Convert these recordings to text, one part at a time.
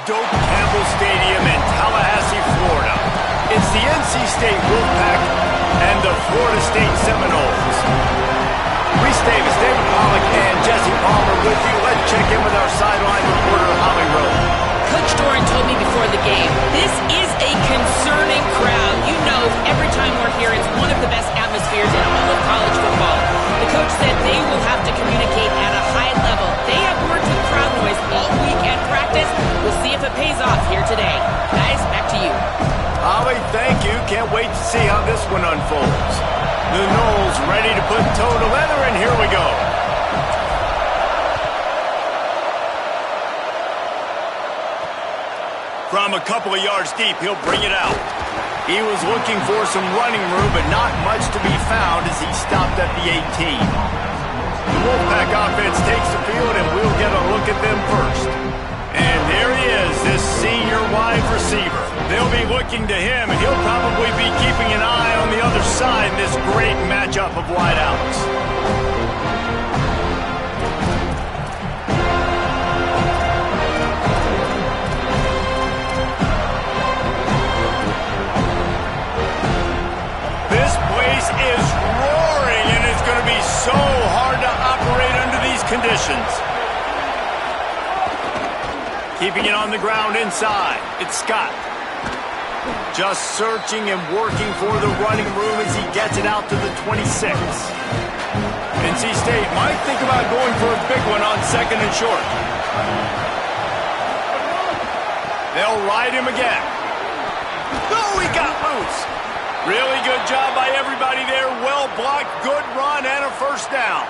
Doak Campbell Stadium in Tallahassee, Florida. It's the NC State Wolfpack and the Florida State Seminoles. Reese Davis, David Pollack, and Jesse Palmer with you. Let's check in with our sideline reporter, Holly Rowe. Coach Doran told me before the game, this is a concerning crowd. You know, every time we're here, it's one of the best atmospheres in all of college football. The coach said they will have to communicate at a high level. They have worked with crowd noise all week at practice. We'll see if it pays off here today. Guys, back to you. Holly, thank you. Can't wait to see how this one unfolds. The Noles ready to put toe to leather, and here we go. From a couple of yards deep, he'll bring it out. He was looking for some running room, but not much to be found as he stopped at the 18. The Wolfpack offense takes the field, and we'll get a look at them first. And there he is, this senior wide receiver. They'll be looking to him, and he'll probably be keeping an eye on the other side in this great matchup of wideouts. This place is roaring, and it's going to be so hard to operate under these conditions. Keeping it on the ground inside, it's Scott. Just searching and working for the running room as he gets it out to the 26. NC State might think about going for a big one on 2nd and short. They'll ride him again. Oh, he got loose. Really good job by everybody there. Well blocked, good run, and a first down.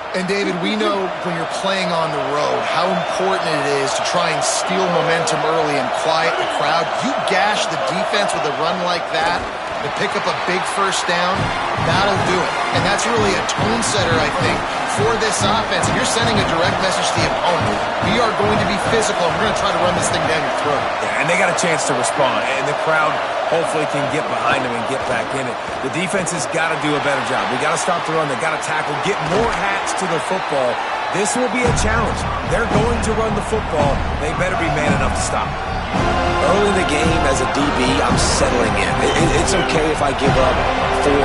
And, David, we know when you're playing on the road how important it is to try and steal momentum early and quiet the crowd. You gash the defense with a run like that to pick up a big first down, that'll do it. And that's really a tone setter, I think, for this offense. And you're sending a direct message to the opponent. We are going to be physical, and we're going to try to run this thing down your throat. Yeah, and they got a chance to respond, and the crowd hopefully can get behind them and get back in it. The defense has got to do a better job. We got to stop the run. They got to tackle, get more hats to the football. This will be a challenge. They're going to run the football. They better be man enough to stop. Early in the game, as a DB, I'm settling in. It's okay if I give up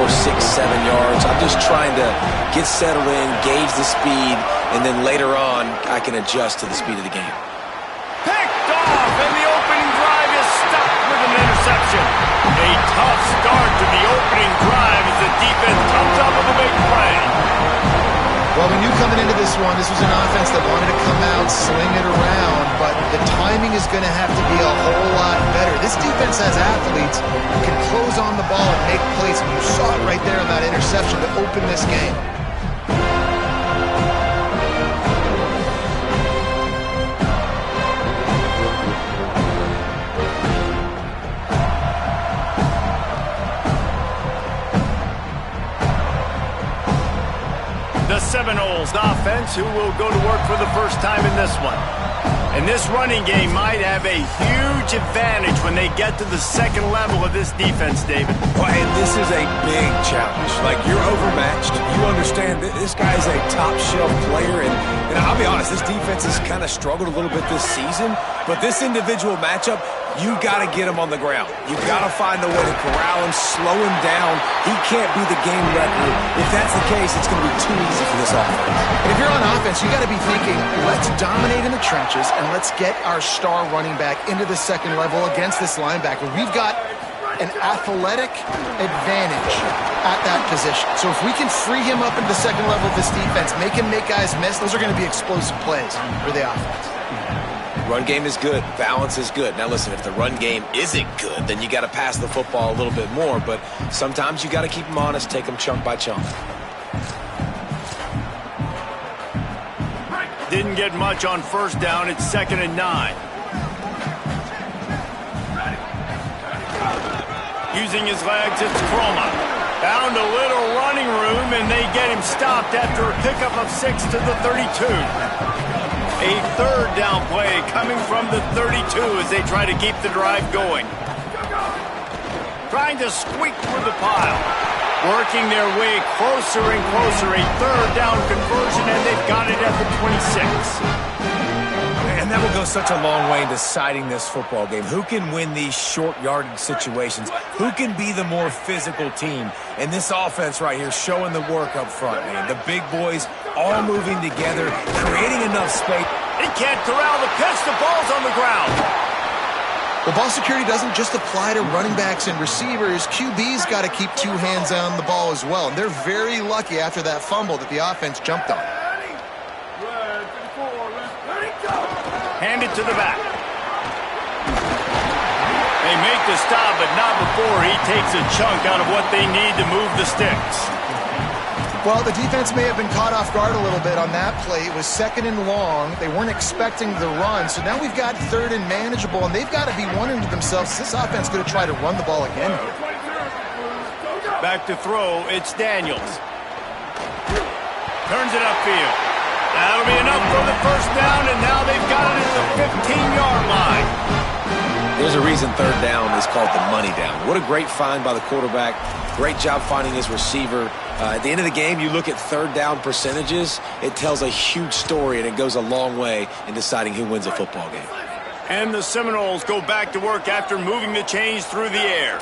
4, 6, 7 yards. I'm just trying to get settled in, gauge the speed, and then later on, I can adjust to the speed of the game. Picked off, and the opening drive is stopped with an interception. A tough start to the opening drive as the defense comes up with a big play. Well, we knew coming into this one, this was an offense that wanted to come out, sling it around, but the timing is going to have to be a whole lot better. This defense has athletes who can close on the ball and make plays, and you saw it right there in that interception to open this game. The Seminoles offense, who will go to work for the first time in this one. And this running game might have a huge advantage when they get to the second level of this defense, David. Well, and this is a big challenge. Like, you're overmatched. You understand that this guy's a top-shelf player, and I'll be honest, this defense has kind of struggled a little bit this season, but this individual matchup, you got to get him on the ground. You got to find a way to corral him, slow him down. He can't be the game record. If that's the case, it's going to be too easy for this offense. And if you're on offense, you got to be thinking, let's dominate in the trenches and let's get our star running back into the second level against this linebacker. We've got an athletic advantage at that position. So if we can free him up into the second level of this defense, make him make guys miss, those are going to be explosive plays for the offense. Run game is good. Balance is good. Now, listen, if the run game isn't good, then you got to pass the football a little bit more. But sometimes you got to keep them honest, take them chunk by chunk. Didn't get much on first down. It's 2nd and 9. Using his legs, it's Croma. Found a little running room, and they get him stopped after a pickup of 6 to the 32. A third down play coming from the 32 as they try to keep the drive going. Trying to squeak through the pile. Working their way closer and closer. A third down conversion, and they've got it at the 26. And that will go goes such a long way in deciding this football game. Who can win these short yardage situations? Who can be the more physical team? And this offense right here showing the work up front, man. The big boys all moving together, creating enough space. He can't corral the pitch. The ball's on the ground. Well, ball security doesn't just apply to running backs and receivers. QB's got to keep two hands on the ball as well. And they're very lucky after that fumble that the offense jumped on. Hand it to the back. They make the stop, but not before he takes a chunk out of what they need to move the sticks. Well, the defense may have been caught off guard a little bit on that play. It was 2nd and long. They weren't expecting the run. So now we've got 3rd and manageable, and they've got to be wondering to themselves, is this offense going to try to run the ball again? Back to throw, it's Daniels. Turns it upfield. That'll be enough for the first down, and now they've got it at the 15-yard line. There's a reason 3rd down is called the money down. What a great find by the quarterback. Great job finding his receiver. At the end of the game, you look at 3rd down percentages. It tells a huge story, and it goes a long way in deciding who wins a football game. And the Seminoles go back to work after moving the chains through the air.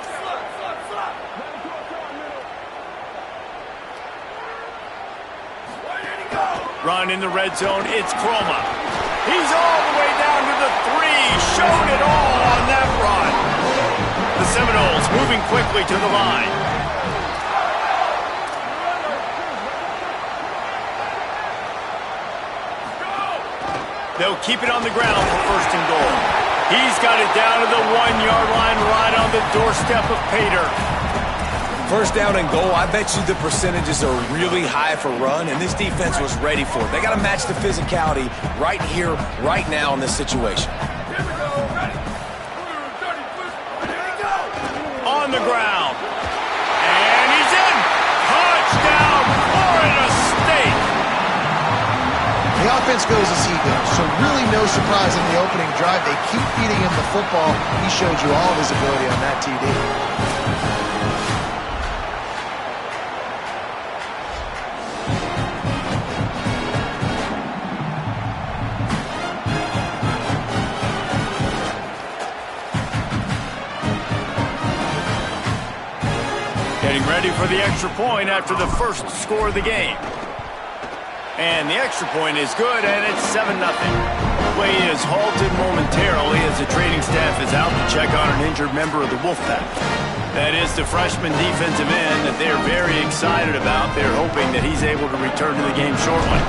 Run in the red zone, it's Chroma. He's all the way down to the 3, showed it all on that run. The Seminoles moving quickly to the line. They'll keep it on the ground for 1st and goal. He's got it down to the 1-yard line, right on the doorstep of Pater. 1st down and goal, I bet you the percentages are really high for run, and this defense was ready for it. They got to match the physicality right here, right now in this situation. On the ground. And he's in. Touchdown, Florida State. The offense goes as he goes, so really no surprise in the opening drive. They keep feeding him the football. He showed you all of his ability on that TD. Getting ready for the extra point after the first score of the game. And the extra point is good, and it's 7-0. Play is halted momentarily as the training staff is out to check on an injured member of the Wolfpack. That is the freshman defensive end that they're very excited about. They're hoping that he's able to return to the game shortly.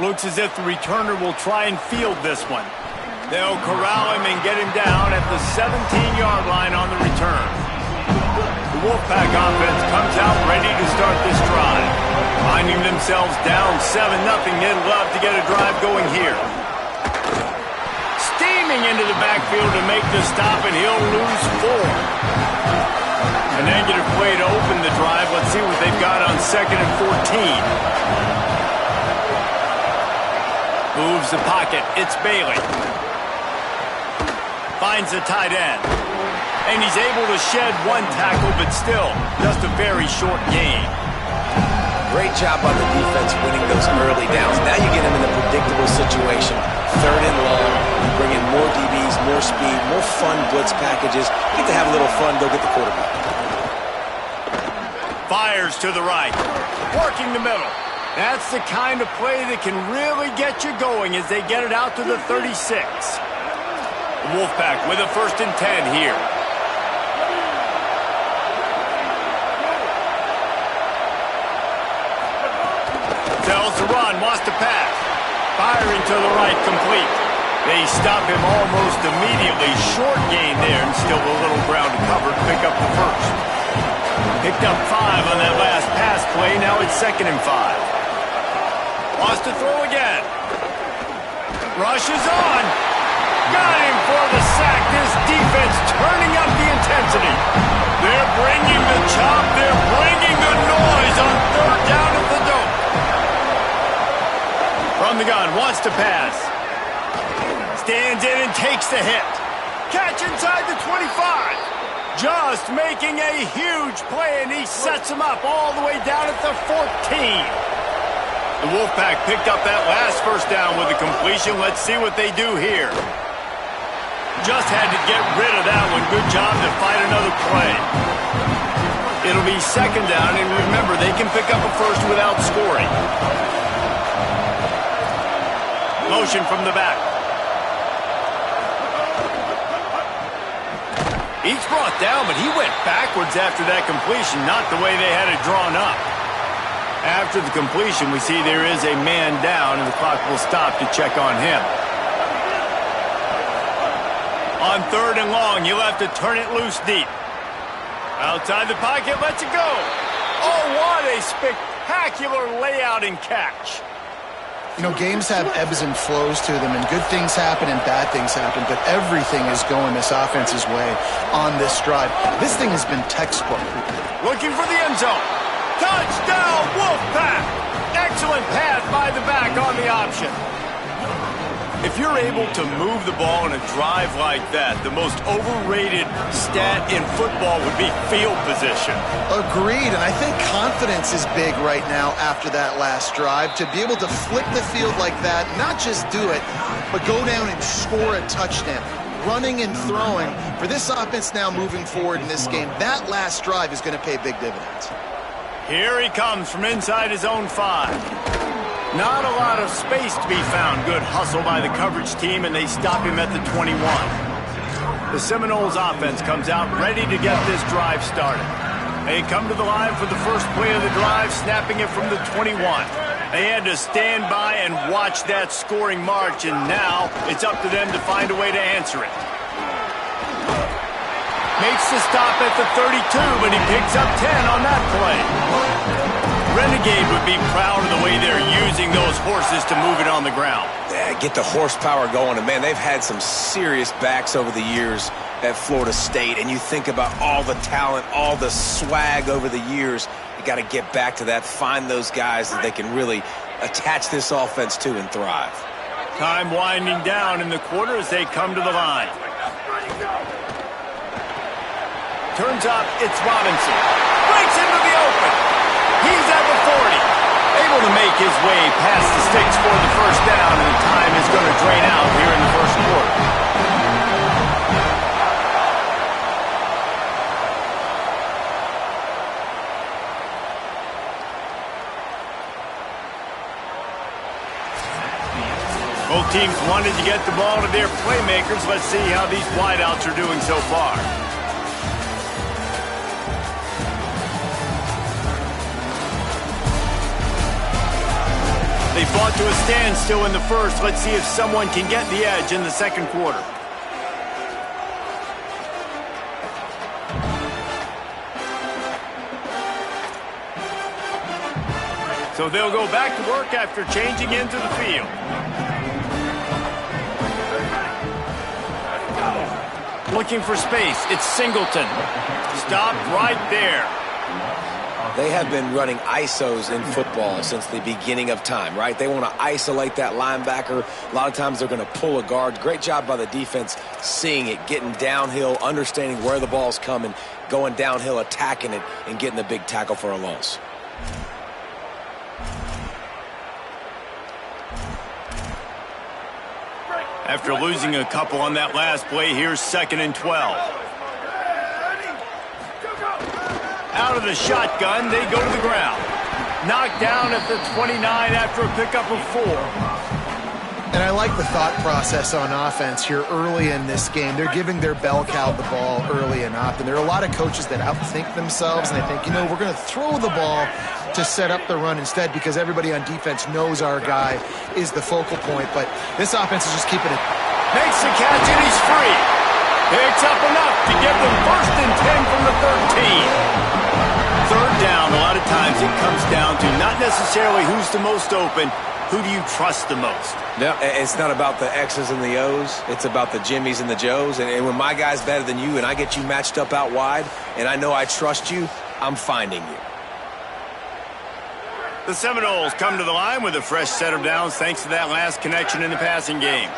Looks as if the returner will try and field this one. They'll corral him and get him down at the 17-yard line on the return. The Wolfpack offense comes out ready to start this drive. Finding themselves down 7-0, they'd love to get a drive going here. Steaming into the backfield to make the stop, and he'll lose 4. A negative play to open the drive. Let's see what they've got on 2nd and 14. Moves the pocket. It's Bailey. Finds the tight end. And he's able to shed 1 tackle, but still, just a very short gain. Great job by the defense winning those early downs. Now you get him in a predictable situation. 3rd and long. You bring in more DBs, more speed, more fun blitz packages. You get to have a little fun, go get the quarterback. Fires to the right. Working the middle. That's the kind of play that can really get you going as they get it out to the 36. Wolfpack with a 1st and 10 here. Tells to run, wants to pass. Firing to the right, complete. They stop him almost immediately. Short gain there, and still a little ground to cover to pick up the 1st. Picked up 5 on that last pass play. Now it's 2nd and 5. Wants to throw again. Rushes on. Got him for the sack. This defense turning up the intensity. They're bringing the chop. They're bringing the noise on 3rd down at the dome. From the gun, wants to pass. Stands in and takes the hit. Catch inside the 25. Just making a huge play, and he sets him up all the way down at the 14. The Wolfpack picked up that last first down with a completion. Let's see what they do here. Just had to get rid of that one. Good job to fight another play. It'll be second down, and remember, they can pick up a first without scoring. Motion from the back. He's brought down, but he went backwards after that completion, not the way they had it drawn up. After the completion, we see there is a man down, and the clock will stop to check on him. On 3rd and long, you'll have to turn it loose deep. Outside the pocket, lets it go. Oh, what a spectacular layout and catch. You know, games have ebbs and flows to them, and good things happen and bad things happen, but everything is going this offense's way on this drive. This thing has been textbook. Looking for the end zone. Touchdown, Wolfpack! Excellent pass by the back on the option. If you're able to move the ball in a drive like that, the most overrated stat in football would be field position. Agreed, and I think confidence is big right now after that last drive. To be able to flip the field like that, not just do it, but go down and score a touchdown. Running and throwing, for this offense now moving forward in this game, that last drive is going to pay big dividends. Here he comes from inside his own 5. Not a lot of space to be found. Good hustle by the coverage team, and they stop him at the 21. The Seminoles offense comes out ready to get this drive started. They come to the line for the first play of the drive, snapping it from the 21. They had to stand by and watch that scoring march, and now it's up to them to find a way to answer it. Makes the stop at the 32, but he picks up 10 on that play. Renegade would be proud of the way they're using those horses to move it on the ground. Yeah, get the horsepower going. And, man, they've had some serious backs over the years at Florida State. And you think about all the talent, all the swag over the years. You got to get back to that, find those guys that they can really attach this offense to and thrive. Time winding down in the quarter as they come to the line. Turns up, it's Robinson. Breaks into the open. He's at the 40. Able to make his way past the sticks for the first down, and the time is going to drain out here in the first quarter. Both teams wanted to get the ball to their playmakers. Let's see how these wideouts are doing so far. They fought to a standstill in the first. Let's see if someone can get the edge in the second quarter. So they'll go back to work after changing into the field. Looking for space. It's Singleton. Stopped right there. They have been running ISOs in football since the beginning of time, right? They want to isolate that linebacker. A lot of times they're going to pull a guard. Great job by the defense seeing it, getting downhill, understanding where the ball's coming, going downhill, attacking it, and getting the big tackle for a loss. After losing a couple on that last play, here's 2nd and 12. Out of the shotgun, they go to the ground. Knocked down at the 29 after a pickup of 4. And I like the thought process on offense here early in this game. They're giving their bell cow the ball early and often. There are a lot of coaches that outthink themselves, and they think, you know, we're going to throw the ball to set up the run instead because everybody on defense knows our guy is the focal point. But this offense is just keeping it. Makes the catch, and he's free. Picks up enough to give them 1st and 10 from the 13. 3rd down, a lot of times it comes down to not necessarily who's the most open, who do you trust the most? No, it's not about the X's and the O's. It's about the Jimmies and the Joes. And when my guy's better than you and I get you matched up out wide and I know I trust you, I'm finding you. The Seminoles come to the line with a fresh set of downs thanks to that last connection in the passing game.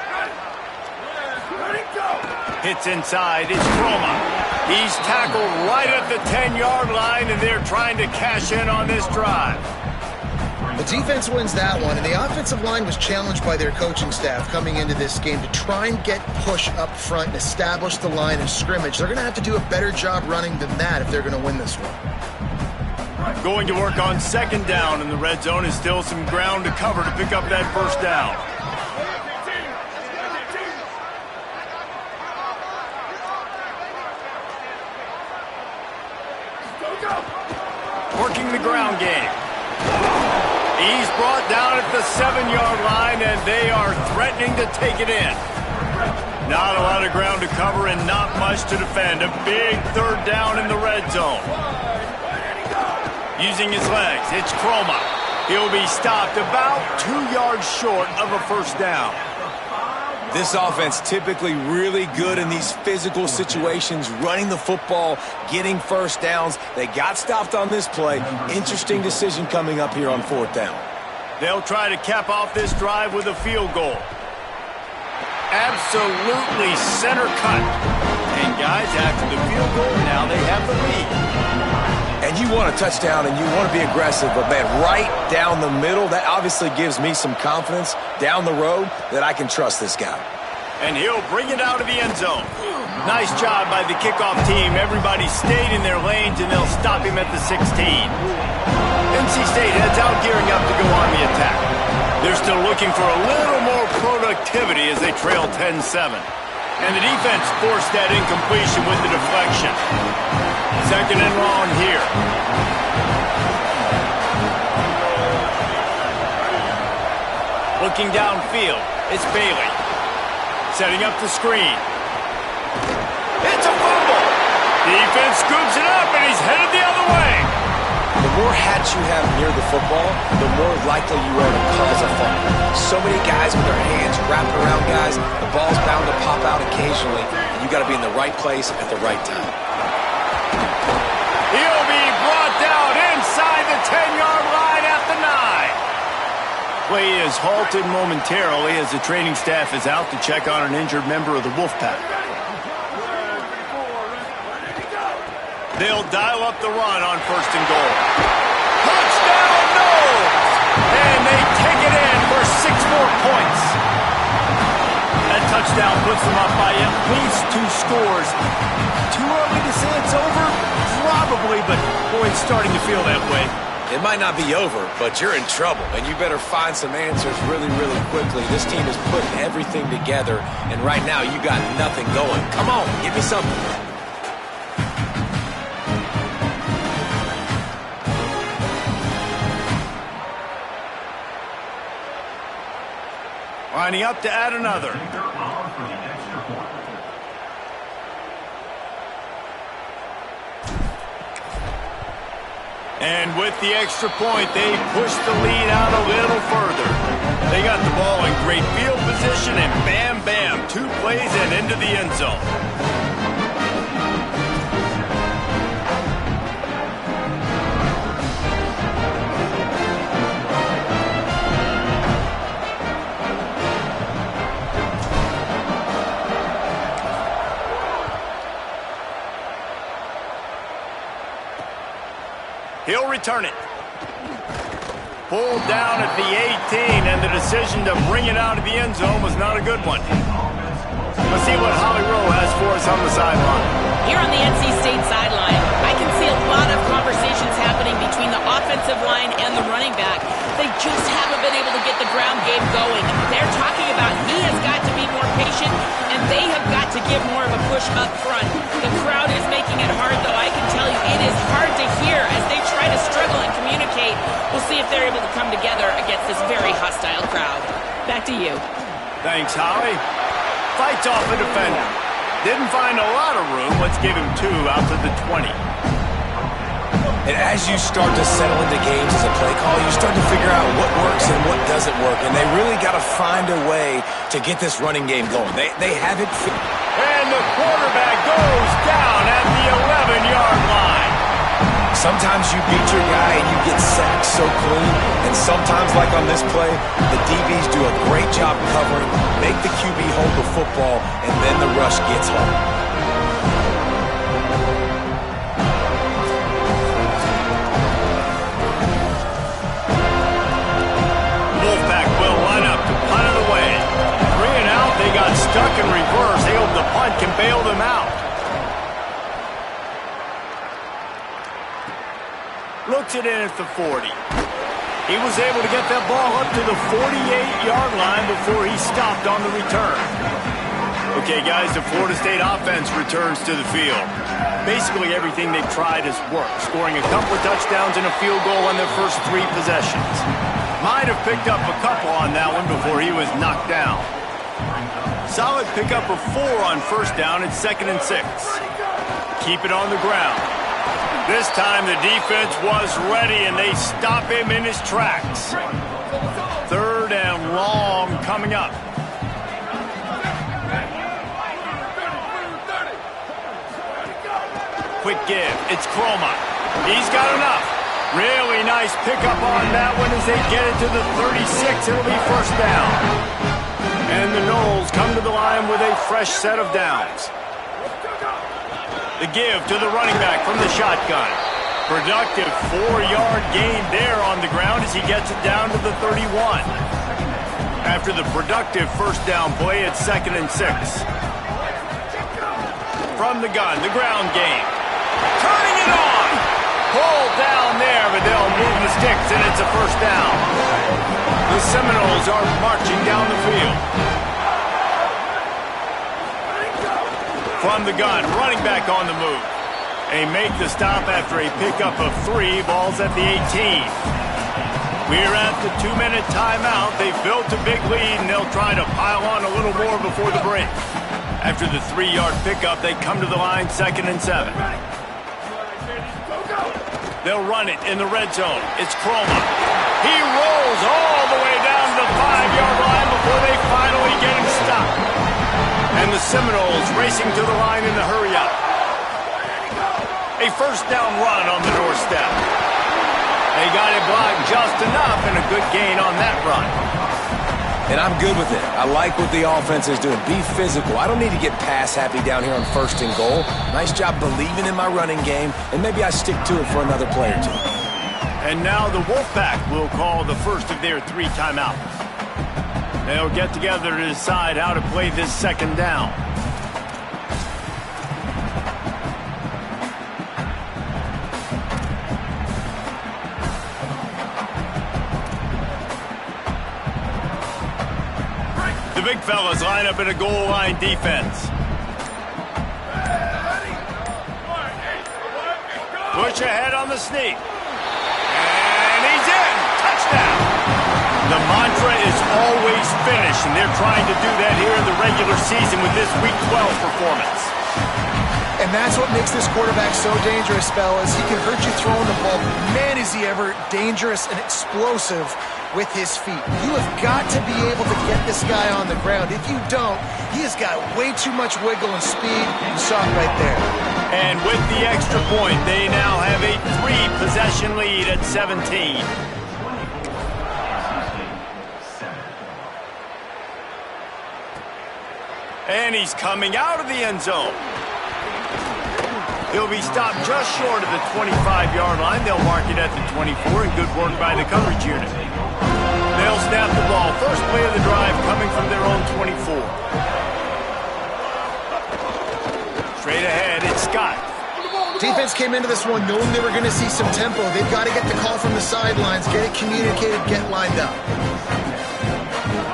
Hits inside, it's Roma. He's tackled right at the 10-yard line, and they're trying to cash in on this drive. The defense wins that one, and the offensive line was challenged by their coaching staff coming into this game to try and get push up front and establish the line of scrimmage. They're going to have to do a better job running than that if they're going to win this one. Going to work on second down, and the red zone is still some ground to cover to pick up that first down. Working the ground game. He's brought down at the 7-yard line, and they are threatening to take it in. Not a lot of ground to cover and not much to defend. A big third down in the red zone. Using his legs, it's Chroma. He'll be stopped about 2 yards short of a first down. This offense typically really good in these physical situations, running the football, getting first downs. They got stopped on this play. Interesting decision coming up here on fourth down. They'll try to cap off this drive with a field goal. Absolutely center cut. And guys, after the field goal, now they have the lead. And you want a touchdown and you want to be aggressive, but man, right down the middle, that obviously gives me some confidence down the road that I can trust this guy. And he'll bring it out of the end zone. Nice job by the kickoff team. Everybody stayed in their lanes, and they'll stop him at the 16. NC State heads out gearing up to go on the attack. They're still looking for a little more productivity as they trail 10-7. And the defense forced that incompletion with the deflection. Second and long here. Looking downfield, it's Bailey. Setting up the screen. It's a fumble. Defense scoops it up, and he's headed the other way. The more hats you have near the football, the more likely you are to cause a fumble. So many guys with their hands wrapped around guys, the ball's bound to pop out occasionally, and you got to be in the right place at the right time. He'll be brought down inside the 10-yard line at the 9. Play is halted momentarily as the training staff is out to check on an injured member of the Wolfpack. They'll dial up the run on first and goal. Touchdown, no! And they take it in for 6 more points. That touchdown puts them up by at least 2 scores. Too early to say it's over? Probably, but boy, it's starting to feel that way. It might not be over, but you're in trouble, and you better find some answers really, really quickly. This team is putting everything together, and right now you got nothing going. Come on, give me something. Lining up to add another. And with the extra point, they push the lead out a little further. They got the ball in great field position, and bam, bam, 2 plays and into the end zone. He'll return it. Pulled down at the 18, and the decision to bring it out of the end zone was not a good one. Let's see what Holly Rowe has for us on the sideline. Here on the NC State sideline, I can see a lot of conversations happening between the offensive line and the running back. They just haven't been able to get the ground game going. They're talking about he has got to be more patient, and they have got to give more of a push up front. The crowd is making it hard, though. I can tell you it is hard to hear as they try to struggle and communicate. We'll see if they're able to come together against this very hostile crowd. Back to you. Thanks, Holly. Fights off a defender. Didn't find a lot of room. Let's give him 2 out to the 20. And as you start to settle into games as a play call, you start to figure out what works and what doesn't work. And they really got to find a way to get this running game going. They have it. And the quarterback goes down at the 11-yard line. Sometimes you beat your guy and you get sacked so clean. And sometimes, like on this play, the DBs do a great job covering, make the QB hold the football, and then the rush gets home. front can bail them out. Looks it in at the 40. He was able to get that ball up to the 48-yard line before he stopped on the return. Okay, guys, the Florida State offense returns to the field. Basically everything they've tried has worked, scoring a couple of touchdowns and a field goal on their first 3 possessions. Might have picked up a couple on that one before he was knocked down. Solid pickup of 4 on first down. It's 2nd and 6. Keep it on the ground. This time the defense was ready, and they stop him in his tracks. 3rd and long coming up. Quick give. It's Croma. He's got enough. Really nice pickup on that one as they get it to the 36. It'll be first down. And the Noles come to the line with a fresh set of downs. The give to the running back from the shotgun. Productive 4-yard gain there on the ground as he gets it down to the 31. After the productive first down play, it's 2nd and 6. From the gun, the ground game. Turning it on. Pulled down there, but they'll move the sticks, and it's a first down. The Seminoles are marching down the field. From the gun, running back on the move. They make the stop after a pickup of 3. Ball's at the 18. We're at the 2-minute timeout. They've built a big lead, and they'll try to pile on a little more before the break. After the 3-yard pickup, they come to the line, 2nd and 7. They'll run it in the red zone. It's Croma. He rolls all the way down to the 5-yard line before they finally get him stopped. And the Seminoles racing to the line in the hurry-up. A first down run on the doorstep. They got it blocked just enough, and a good gain on that run. And I'm good with it. I like what the offense is doing. Be physical. I don't need to get pass-happy down here on 1st and goal. Nice job believing in my running game, and maybe I stick to it for another play or 2. And now the Wolfpack will call the first of their 3 timeouts. They'll get together to decide how to play this 2nd down. The big fellas line up in a goal line defense. Push ahead on the sneak. And he's in. Touchdown. The mantra is always finish, and they're trying to do that here in the regular season with this Week 12 performance. And that's what makes this quarterback so dangerous, fellas. He can hurt you throwing the ball. Man, is he ever dangerous and explosive with his feet. You have got to be able to get this guy on the ground. If you don't, he has got way too much wiggle and speed. You saw it right there. And with the extra point, they now have a 3-possession lead at 17. And he's coming out of the end zone. He'll be stopped just short of the 25-yard line. They'll mark it at the 24, and good work by the coverage unit. They'll snap the ball. First play of the drive coming from their own 24. Straight ahead, it's Scott. Defense came into this one knowing they were going to see some tempo. They've got to get the call from the sidelines, get it communicated, get lined up.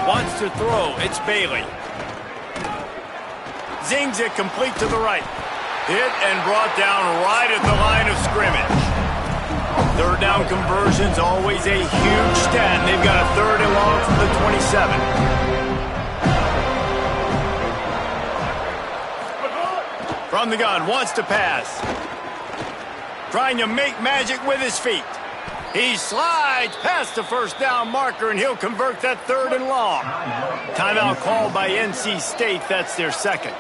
Wants to throw. It's Bailey. Zings it complete to the right. Hit and brought down right at the line of scrimmage. 3rd down conversion's always a huge stat. They've got a 3rd and long from the 27. From the gun, wants to pass. Trying to make magic with his feet. He slides past the first down marker, and he'll convert that 3rd and long. Timeout called by NC State. That's their 2nd.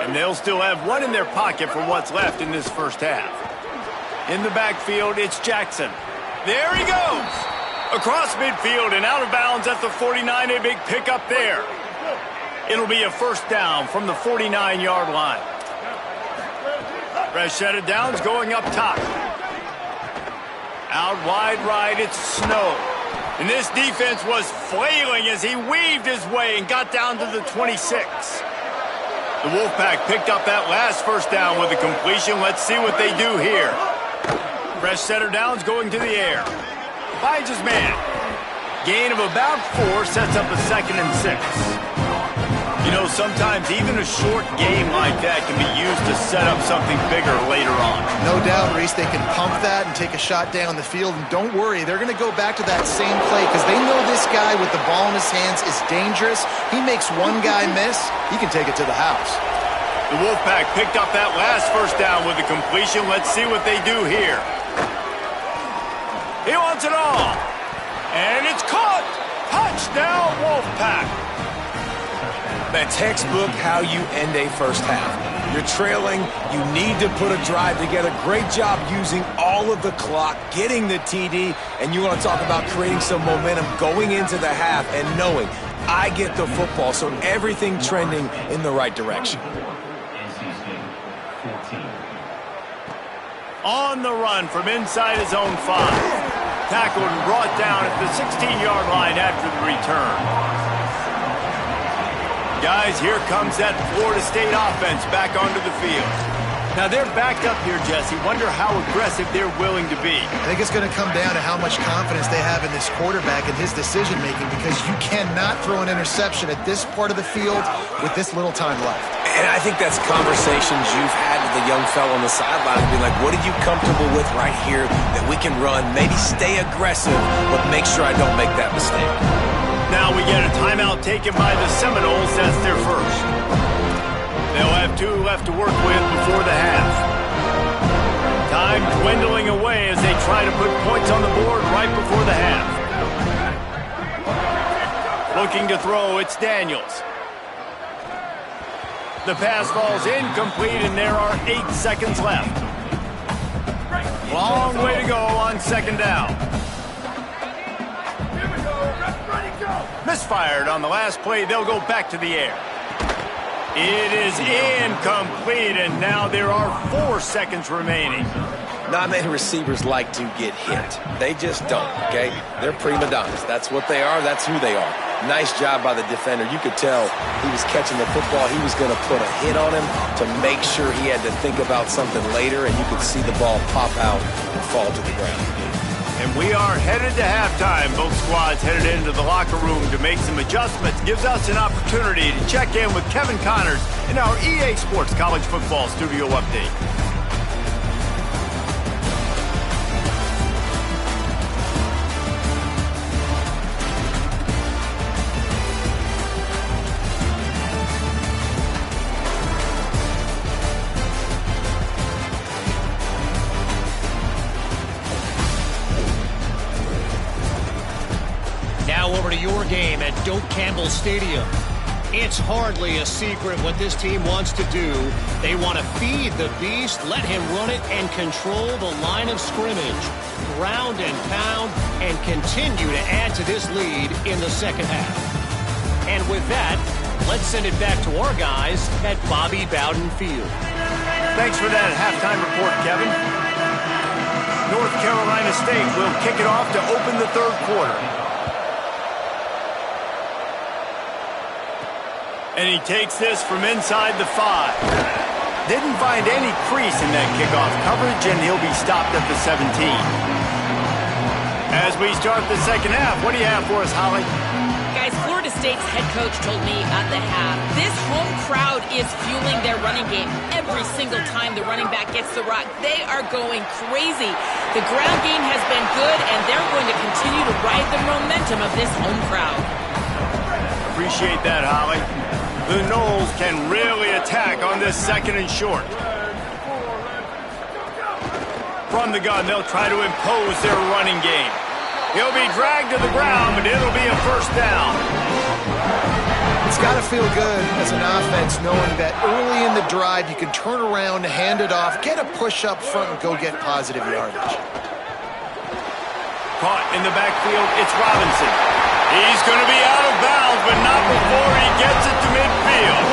And they'll still have 1 in their pocket for what's left in this first half. In the backfield, it's Jackson. There he goes. Across midfield and out of bounds at the 49, a big pickup there. It'll be a first down from the 49-yard line. Fresh set of downs going up top. Out wide right, it's Snow. And this defense was flailing as he weaved his way and got down to the 26. The Wolfpack picked up that last first down with a completion. Let's see what they do here. Fresh setter downs going to the air. Finds his man. Gain of about 4 sets up a 2nd and 6. You know, sometimes even a short game like that can be used to set up something bigger later on. No doubt, Reese, they can pump that and take a shot down the field. And don't worry, they're going to go back to that same play because they know this guy with the ball in his hands is dangerous. He makes one guy miss, he can take it to the house. The Wolfpack picked up that last first down with a completion. Let's see what they do here. He wants it all. And it's caught. Touchdown, Wolfpack. The textbook how you end a first half. You're trailing. You need to put a drive together. Great job using all of the clock, getting the TD, and you want to talk about creating some momentum going into the half and knowing I get the football, so everything trending in the right direction. On the run from inside his own 5. Tackled and brought down at the 16-yard line after the return. Guys, here comes that Florida State offense back onto the field. Now, they're backed up here, Jesse. Wonder how aggressive they're willing to be. I think it's going to come down to how much confidence they have in this quarterback and his decision-making because you cannot throw an interception at this part of the field with this little time left. And I think that's conversations you've had with the young fellow on the sideline, being like, what are you comfortable with right here that we can run? Maybe stay aggressive, but make sure I don't make that mistake. Now we get a timeout taken by the Seminoles. That's their first. They'll have 2 left to work with before the half. Time dwindling away as they try to put points on the board right before the half. Looking to throw, it's Daniels. The pass falls incomplete, and there are 8 seconds left. Long way to go on 2nd down. Misfired on the last play. They'll go back to the air. It is incomplete, and now there are 4 seconds remaining. Not many receivers like to get hit. They just don't, okay? They're prima donnas. That's what they are. That's who they are. Nice job by the defender. You could tell he was catching the football. He was going to put a hit on him to make sure he had to think about something later, and you could see the ball pop out and fall to the ground. And we are headed to halftime. Both squads headed into the locker room to make some adjustments. Gives us an opportunity to check in with Kevin Connors in our EA Sports College Football Studio Update. Over to your game at Doak Campbell Stadium. It's hardly a secret what this team wants to do. They want to feed the beast, let him run it, and control the line of scrimmage. Ground and pound, and continue to add to this lead in the second half. And with that, let's send it back to our guys at Bobby Bowden Field. Thanks for that halftime report, Kevin. North Carolina State will kick it off to open the 3rd quarter. And he takes this from inside the 5. Didn't find any crease in that kickoff coverage, and he'll be stopped at the 17. As we start the second half, what do you have for us, Holly? Guys, Florida State's head coach told me at the half, this home crowd is fueling their running game. Every single time the running back gets the rock, they are going crazy. The ground game has been good, and they're going to continue to ride the momentum of this home crowd. Appreciate that, Holly. The Noles can really attack on this 2nd and short. From the gun, they'll try to impose their running game. He'll be dragged to the ground, but it'll be a first down. It's got to feel good as an offense knowing that early in the drive you can turn around, hand it off, get a push up front, and go get positive yardage. Caught in the backfield, it's Robinson. He's going to be out of bounds, but not before he gets it to midfield.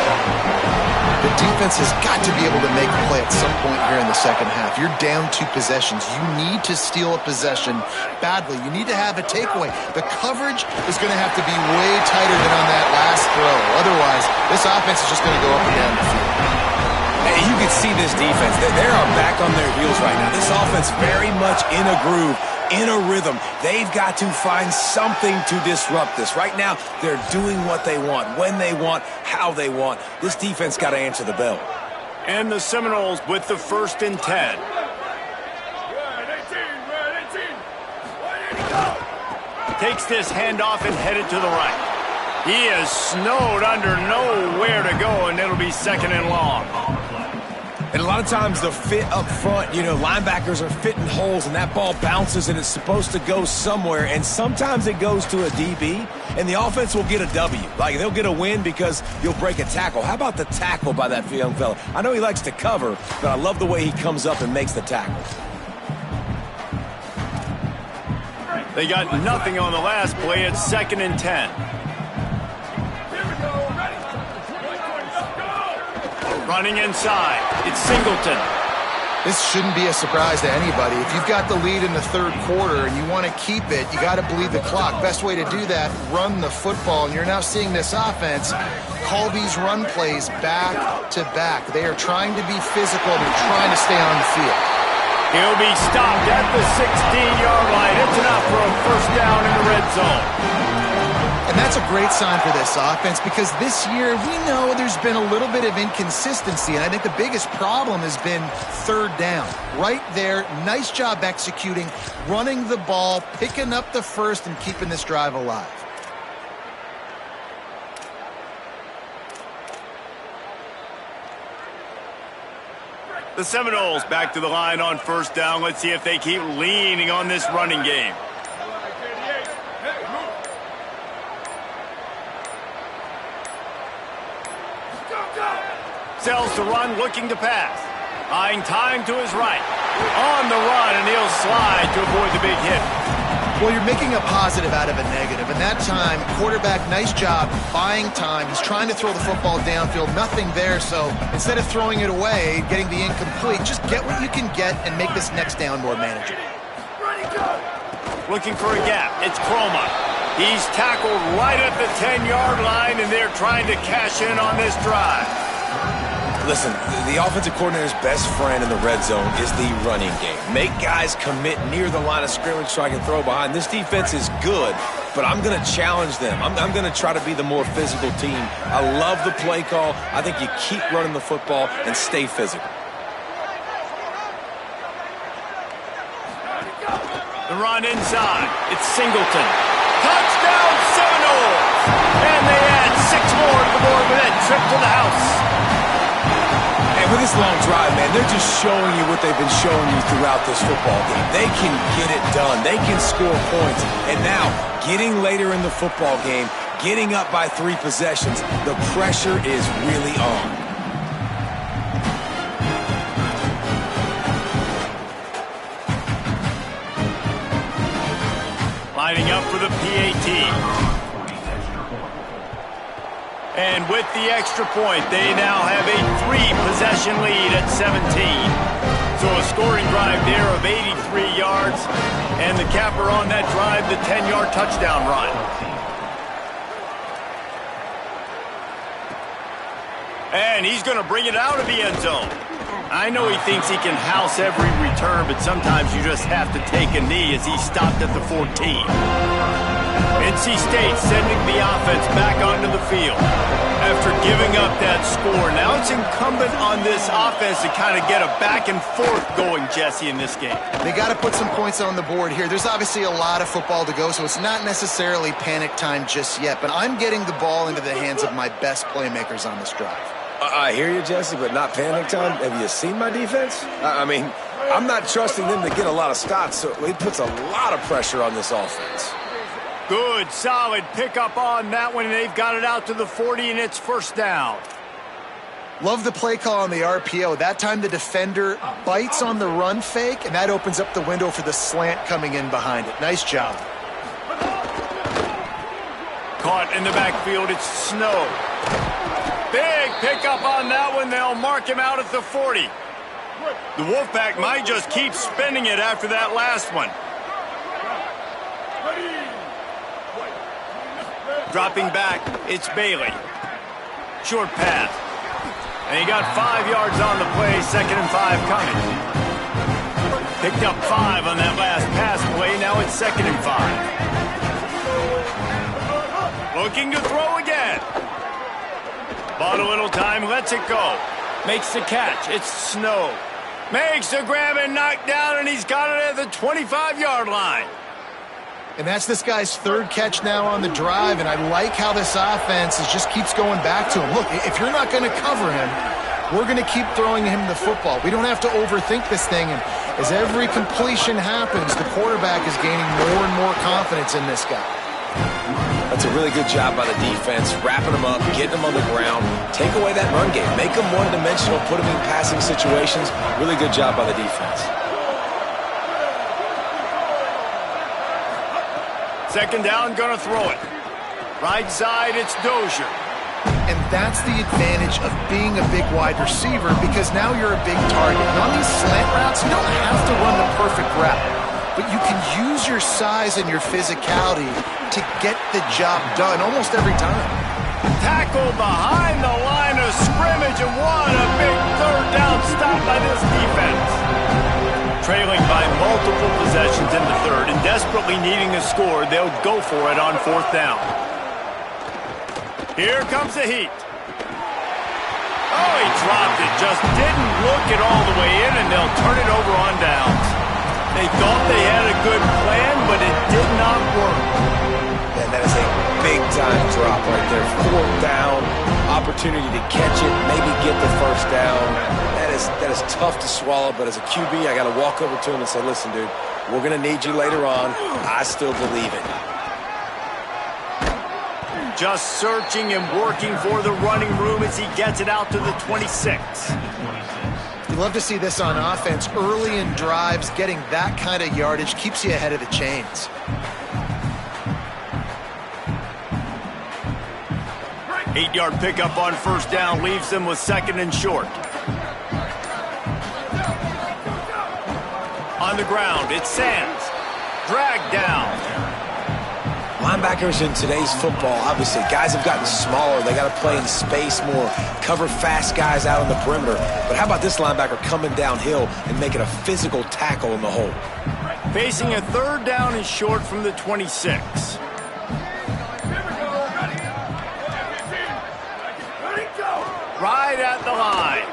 The defense has got to be able to make a play at some point here in the second half. You're down 2 possessions. You need to steal a possession badly. You need to have a takeaway. The coverage is going to have to be way tighter than on that last throw. Otherwise, this offense is just going to go up and down the field. Hey, you can see this defense. They are back on their heels right now. This offense very much in a groove, in a rhythm. They've got to find something to disrupt this. Right now, they're doing what they want, when they want, how they want. This defense got to answer the bell. And the Seminoles with the 1st and 10. Takes this handoff and headed to the right. He is snowed under, nowhere to go, and it'll be 2nd and long. And a lot of times the fit up front, linebackers are fitting holes and that ball bounces and it's supposed to go somewhere, and sometimes it goes to a DB and the offense will get a W. Like, they'll get a win because you'll break a tackle. How about the tackle by that young fella? I know he likes to cover, but I love the way he comes up and makes the tackle. They got nothing on the last play. It's 2nd and 10. Running inside, it's Singleton. This shouldn't be a surprise to anybody. If you've got the lead in the 3rd quarter and you want to keep it, you got to bleed the clock. Best way to do that, run the football. And you're now seeing this offense call these run plays back to back. They are trying to be physical. They're trying to stay on the field. He'll be stopped at the 16-yard line. It's enough for a 1st down in the red zone. And that's a great sign for this offense, because this year we know there's been a little bit of inconsistency, and I think the biggest problem has been 3rd down. Right there, nice job executing, running the ball, picking up the 1st, and keeping this drive alive. The Seminoles back to the line on 1st down. Let's see if they keep leaning on this running game. Sells to run, looking to pass. Buying time to his right. On the run, and he'll slide to avoid the big hit. Well, you're making a positive out of a negative. And that time, quarterback, nice job buying time. He's trying to throw the football downfield. Nothing there, so instead of throwing it away, getting the incomplete, just get what you can get and make this next down more manageable. Looking for a gap. It's Croma. He's tackled right at the 10-yard line, and they're trying to cash in on this drive. Listen, the offensive coordinator's best friend in the red zone is the running game. Make guys commit near the line of scrimmage so I can throw behind. This defense is good, but I'm going to challenge them. I'm going to try to be the more physical team. I love the play call. I think you keep running the football and stay physical. The run inside. It's Singleton. Touchdown Seminoles! And they add 6 more to the board with that trip to the house. And with this long drive, man, they're just showing you what they've been showing you throughout this football game. They can get it done. They can score points. And now, getting later in the football game, getting up by 3 possessions, the pressure is really on. Lining up for the PAT. And with the extra point, they now have a 3-possession lead at 17. So a scoring drive there of 83 yards. And the capper on that drive, the 10-yard touchdown run. And he's going to bring it out of the end zone. I know he thinks he can house every return, but sometimes you just have to take a knee as he stopped at the 14. NC State sending the offense back onto the field after giving up that score. Now it's incumbent on this offense to kind of get a back and forth going, Jesse, in this game. They got to put some points on the board here. There's obviously a lot of football to go, so it's not necessarily panic time just yet, but I'm getting the ball into the hands of my best playmakers on this drive. I hear you, Jesse, but not panic time. Have you seen my defense? I mean, I'm not trusting them to get a lot of stops, so it puts a lot of pressure on this offense. Good, solid pickup on that one, and they've got it out to the 40, and it's 1st down. Love the play call on the RPO. That time the defender bites on the run fake, and that opens up the window for the slant coming in behind it. Nice job. Caught in the backfield, it's Snow. Big pickup on that one. They'll mark him out at the 40. The Wolfpack might just keep spinning it after that last one. Dropping back, it's Bailey. Short pass. And he got 5 yards on the play, 2nd and 5 coming. Picked up 5 on that last pass play, now it's 2nd and 5. Looking to throw again. Bought a little time, lets it go. Makes the catch, it's Snow. Makes the grab and knock down, and he's got it at the 25-yard line. And that's this guy's 3rd catch now on the drive, and I like how this offense just keeps going back to him. Look, if you're not going to cover him, we're going to keep throwing him the football. We don't have to overthink this thing, and as every completion happens, the quarterback is gaining more and more confidence in this guy. That's a really good job by the defense, wrapping them up, getting them on the ground, take away that run game, make them one-dimensional, put them in passing situations. Really good job by the defense. 2nd down, gonna throw it. Right side, it's Dozier. And that's the advantage of being a big wide receiver, because now you're a big target. And on these slant routes, you don't have to run the perfect route, but you can use your size and your physicality to get the job done almost every time. Tackled behind the line of scrimmage, and what a big 3rd down stop by this defense. Trailing by multiple possessions in the 3rd and desperately needing a score, they'll go for it on 4th down. Here comes the heat. Oh, he dropped it. Just didn't look it all the way in, and they'll turn it over on downs. They thought they had a good plan, but it did not work. And that is a big-time drop right there. 4th down, opportunity to catch it, maybe get the 1st down. That is tough to swallow, but as a QB, I got to walk over to him and say, listen, dude, we're going to need you later on. I still believe it. Just searching and working for the running room as he gets it out to the 26. You love to see this on offense. Early in drives, getting that kind of yardage keeps you ahead of the chains. Eight-yard pickup on 1st down leaves them with 2nd and short. On the ground, it's Sands. Dragged down. Linebackers in today's football, obviously, guys have gotten smaller. They got to play in space more, cover fast guys out on the perimeter. But how about this linebacker coming downhill and making a physical tackle in the hole? Facing a 3rd down and short from the 26. Right at the line.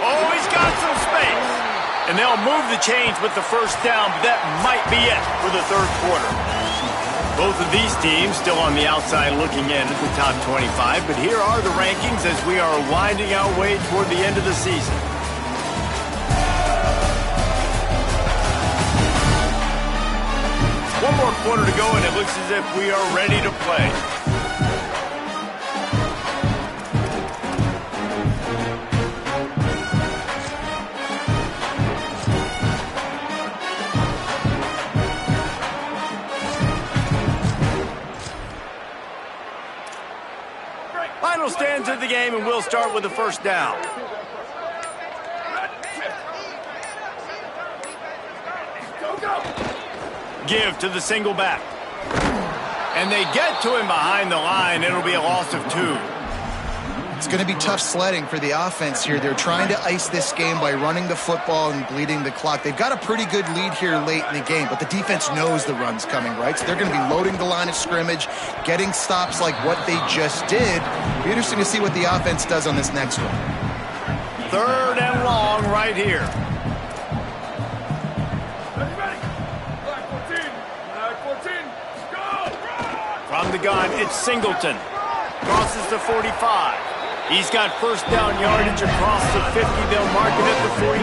Oh, he's got some space. And they'll move the chains with the 1st down, but that might be it for the 3rd quarter. Both of these teams still on the outside looking in at the top 25, but here are the rankings as we are winding our way toward the end of the season. One more quarter to go, and it looks as if we are ready to play. Final stands of the game, and we'll start with the 1st down. Give to the single back. And they get to him behind the line. It'll be a loss of 2. It's going to be tough sledding for the offense here. They're trying to ice this game by running the football and bleeding the clock. They've got a pretty good lead here late in the game, but the defense knows the run's coming, right? So they're going to be loading the line of scrimmage, getting stops like what they just did. It'll be interesting to see what the offense does on this next one. 3rd and long right here. From the gun, it's Singleton. Crosses the 45. He's got 1st down yardage across the 50. They'll mark it at the 49.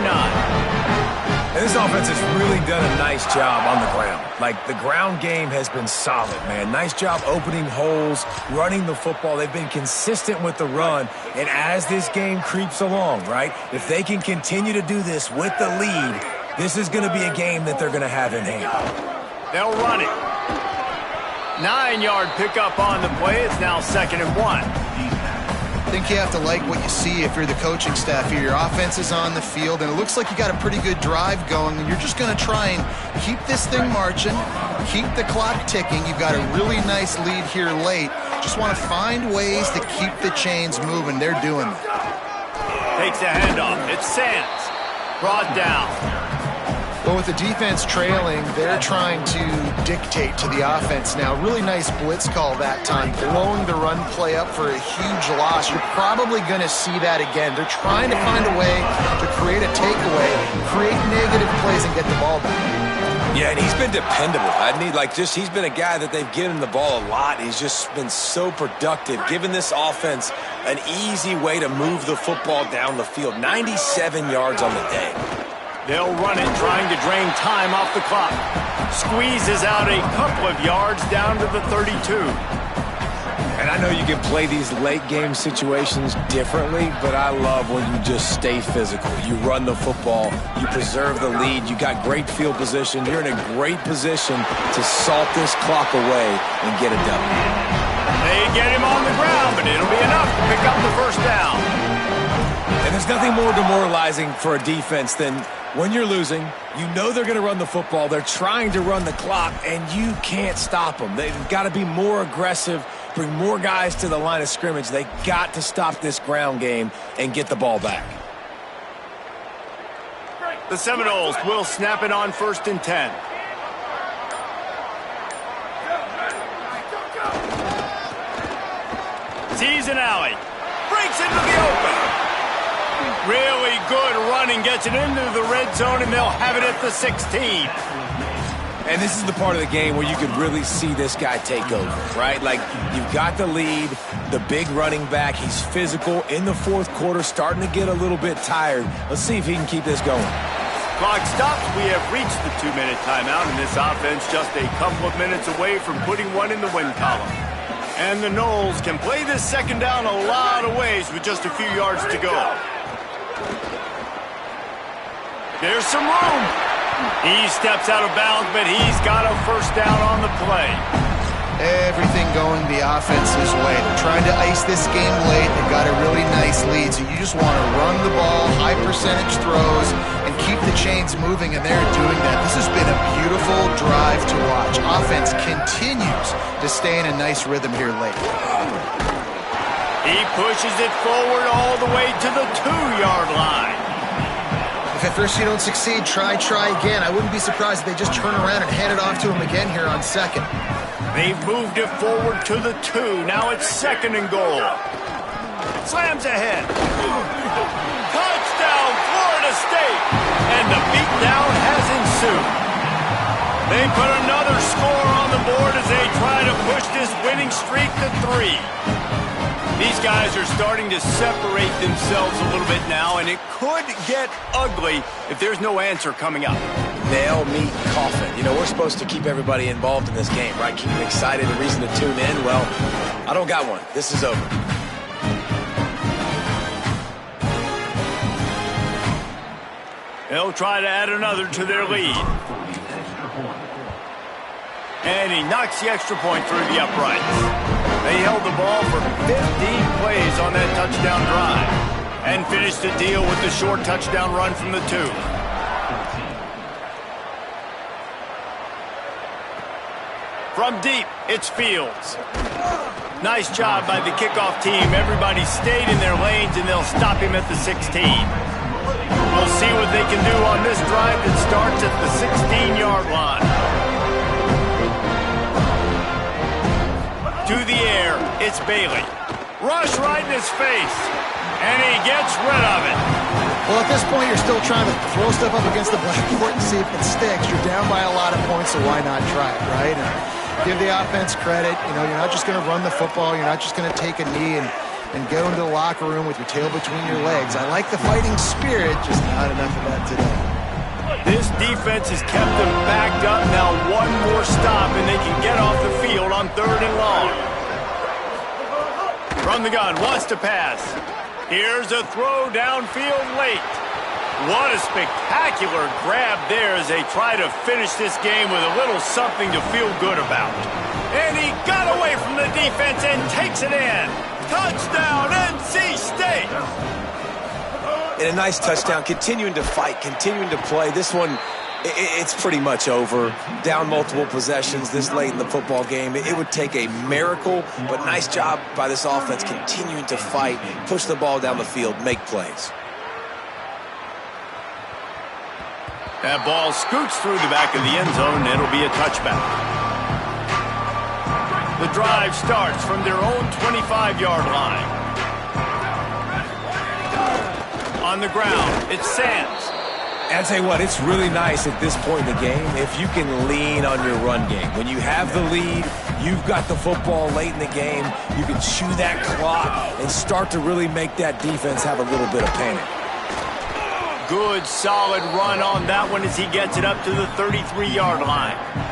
And this offense has really done a nice job on the ground. Like, the ground game has been solid, man. Nice job opening holes, running the football. They've been consistent with the run. And as this game creeps along, right, if they can continue to do this with the lead, this is going to be a game that they're going to have in hand. They'll run it. 9-yard pickup on the play. It's now 2nd and 1. think you have to like what you see if you're the coaching staff here. Your offense is on the field, and it looks like you got a pretty good drive going, and you're just going to try and keep this thing marching, keep the clock ticking. You've got a really nice lead here late. Just want to find ways to keep the chains moving. They're doing that. Takes a handoff. It's Sands. Brought down. Well, with the defense trailing, they're trying to dictate to the offense now. Really nice blitz call that time, blowing the run play up for a huge loss. You're probably going to see that again. They're trying to find a way to create a takeaway, create negative plays, and get the ball back. Yeah, and he's been dependable. He's been a guy that they've given the ball a lot. He's just been so productive, giving this offense an easy way to move the football down the field. 97 yards on the day. They'll run it, trying to drain time off the clock. Squeezes out a couple of yards down to the 32. And I know you can play these late game situations differently, but I love when you just stay physical. You run the football, you preserve the lead, you got great field position. You're in a great position to salt this clock away and get a W. They get him on the ground, but it'll be enough to pick up the first down. And there's nothing more demoralizing for a defense than when you're losing, you know they're going to run the football, they're trying to run the clock, and you can't stop them. They've got to be more aggressive, bring more guys to the line of scrimmage. They got to stop this ground game and get the ball back. The Seminoles will snap it on 1st and 10. Sees an alley. Breaks into the open. Really good running, gets it into the red zone, and they'll have it at the 16. And this is the part of the game where you can really see this guy take over, right? Like, you've got the lead, the big running back. He's physical in the fourth quarter, starting to get a little bit tired. Let's see if he can keep this going. Clock stops. We have reached the 2-minute timeout, and this offense just a couple of minutes away from putting one in the win column. And the Noles can play this second down a lot of ways with just a few yards to go. There's some room. He steps out of bounds, but he's got a first down on the play. Everything going the offense's way. They're trying to ice this game late. They've got a really nice lead, so you just want to run the ball, high percentage throws, and keep the chains moving, and they're doing that. This has been a beautiful drive to watch. Offense continues to stay in a nice rhythm here late. He pushes it forward all the way to the 2-yard line. If at first you don't succeed, try again. I wouldn't be surprised if they just turn around and hand it off to him again here on second. They've moved it forward to the 2. Now it's 2nd and goal. Slams ahead. Touchdown, Florida State. And the beatdown has ensued. They put another score on the board as they try to push this winning streak to 3. These guys are starting to separate themselves a little bit now, and it could get ugly if there's no answer coming up. Nail, meat, coffin. You know, we're supposed to keep everybody involved in this game, right? Keep them excited, a reason to tune in. Well, I don't got one. This is over. They'll try to add another to their lead. And he knocks the extra point through the uprights. They held the ball for 15 plays on that touchdown drive and finished the deal with the short touchdown run from the 2. From deep, it's Fields. Nice job by the kickoff team. Everybody stayed in their lanes, and they'll stop him at the 16. We'll see what they can do on this drive that starts at the 16-yard line. To the air, it's Bailey. Rush right in his face, and he gets rid of it. Well, at this point, you're still trying to throw stuff up against the blackboard and see if it sticks. You're down by a lot of points, so why not try it, right? And give the offense credit. You know, you're not just going to run the football. You're not just going to take a knee and go into the locker room with your tail between your legs. I like the fighting spirit, just not enough of that today. This defense has kept them backed up. Now one more stop, and they can get off the field on 3rd and long. From the gun, wants to pass. Here's a throw downfield late. What a spectacular grab there as they try to finish this game with a little something to feel good about. And he got away from the defense and takes it in. Touchdown, NC State! And a nice touchdown, continuing to fight, continuing to play. This one, it's pretty much over. Down multiple possessions this late in the football game. It would take a miracle, but nice job by this offense continuing to fight, push the ball down the field, make plays. That ball scoots through the back of the end zone, and it'll be a touchback. The drive starts from their own 25-yard line. On the ground, it's Sands. I'll tell you what, it's really nice at this point in the game if you can lean on your run game. When you have the lead, you've got the football late in the game, you can chew that clock and start to really make that defense have a little bit of panic. Good, solid run on that one as he gets it up to the 33-yard line.